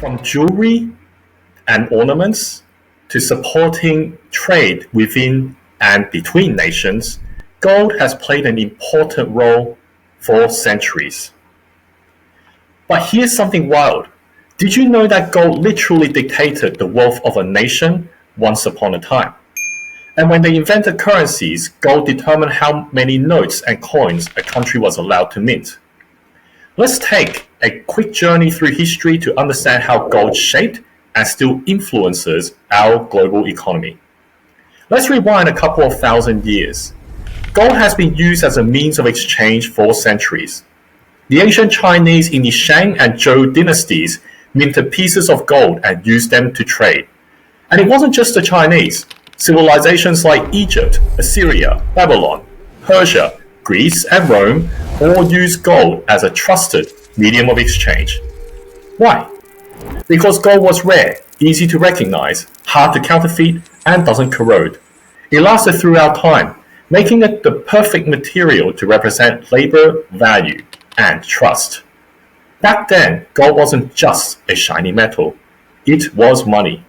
From jewelry and ornaments to supporting trade within and between nations, gold has played an important role for centuries. But here's something wild. Did you know that gold literally dictated the wealth of a nation once upon a time? And when they invented currencies, gold determined how many notes and coins a country was allowed to mint. Let's take a quick journey through history to understand how gold shaped and still influences our global economy. Let's rewind a couple of thousand years. Gold has been used as a means of exchange for centuries. The ancient Chinese in the Shang and Zhou dynasties minted pieces of gold and used them to trade. And it wasn't just the Chinese. Civilizations like Egypt, Assyria, Babylon, Persia, Greece, and Rome all used gold as a trusted medium of exchange. Why? Because gold was rare, easy to recognize, hard to counterfeit, and doesn't corrode. It lasted throughout time, making it the perfect material to represent labor, value, and trust. Back then, gold wasn't just a shiny metal. It was money.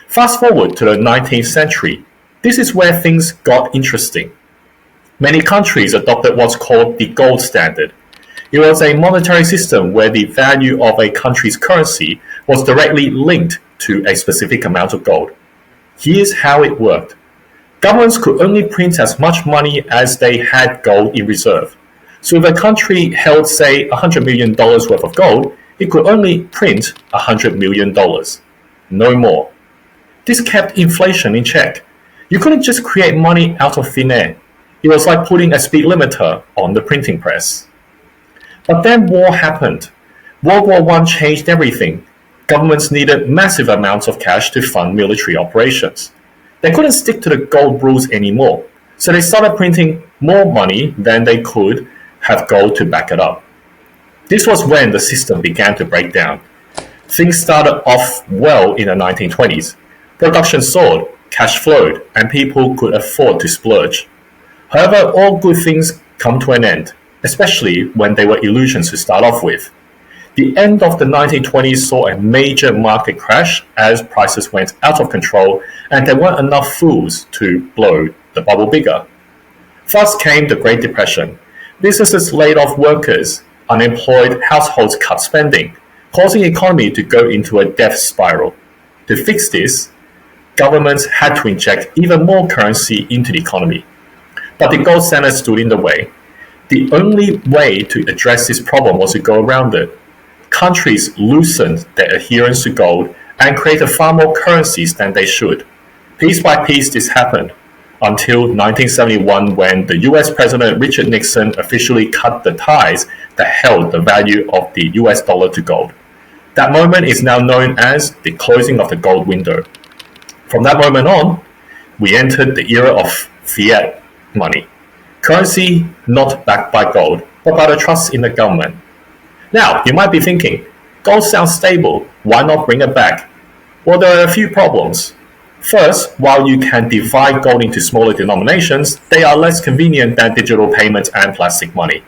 Fast forward to the 19th century. This is where things got interesting. Many countries adopted what's called the gold standard. It was a monetary system where the value of a country's currency was directly linked to a specific amount of gold. Here's how it worked. Governments could only print as much money as they had gold in reserve. So if a country held, say, $100 million worth of gold, it could only print $100 million. No more. This kept inflation in check. You couldn't just create money out of thin air. It was like putting a speed limiter on the printing press. But then war happened. World War I changed everything. Governments needed massive amounts of cash to fund military operations. They couldn't stick to the gold rules anymore, so they started printing more money than they could have gold to back it up. This was when the system began to break down. Things started off well in the 1920s. Production soared, cash flowed, and people could afford to splurge. However, all good things come to an end, especially when they were illusions to start off with. The end of the 1920s saw a major market crash as prices went out of control and there weren't enough fools to blow the bubble bigger. First came the Great Depression. Businesses laid off workers, unemployed households cut spending, causing the economy to go into a death spiral. To fix this, governments had to inject even more currency into the economy. But the gold standard stood in the way. The only way to address this problem was to go around it. Countries loosened their adherence to gold and created far more currencies than they should. Piece by piece this happened, until 1971 when the US President Richard Nixon officially cut the ties that held the value of the US dollar to gold. That moment is now known as the closing of the gold window. From that moment on, we entered the era of fiat money. Currency not backed by gold, but by the trust in the government. Now, you might be thinking, gold sounds stable, why not bring it back? Well, there are a few problems. First, while you can divide gold into smaller denominations, they are less convenient than digital payments and plastic money.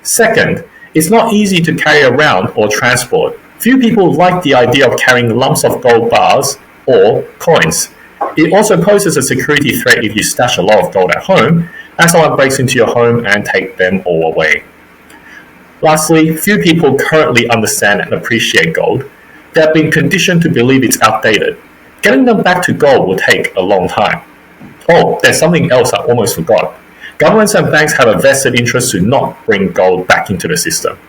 Second, it's not easy to carry around or transport. Few people like the idea of carrying lumps of gold bars or coins. It also poses a security threat if you stash a lot of gold at home, and someone breaks into your home and take them all away. Lastly, few people currently understand and appreciate gold. They have been conditioned to believe it's outdated. Getting them back to gold will take a long time. Oh, there's something else I almost forgot. Governments and banks have a vested interest to not bring gold back into the system.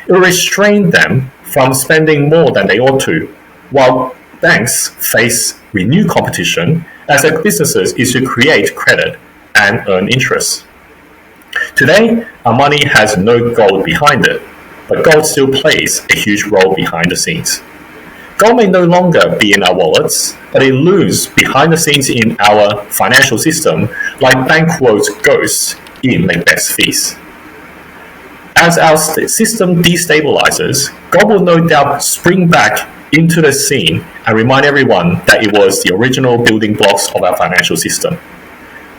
It will restrain them from spending more than they ought to, while banks face renewed competition as their businesses is to create credit and earn interest. Today, our money has no gold behind it, but gold still plays a huge role behind the scenes. Gold may no longer be in our wallets, but it looms behind the scenes in our financial system like banknotes ghosts in Macbeth's feast. As our system destabilizes, gold will no doubt spring back into the scene and remind everyone that it was the original building blocks of our financial system.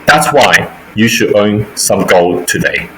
That's why you should own some gold today.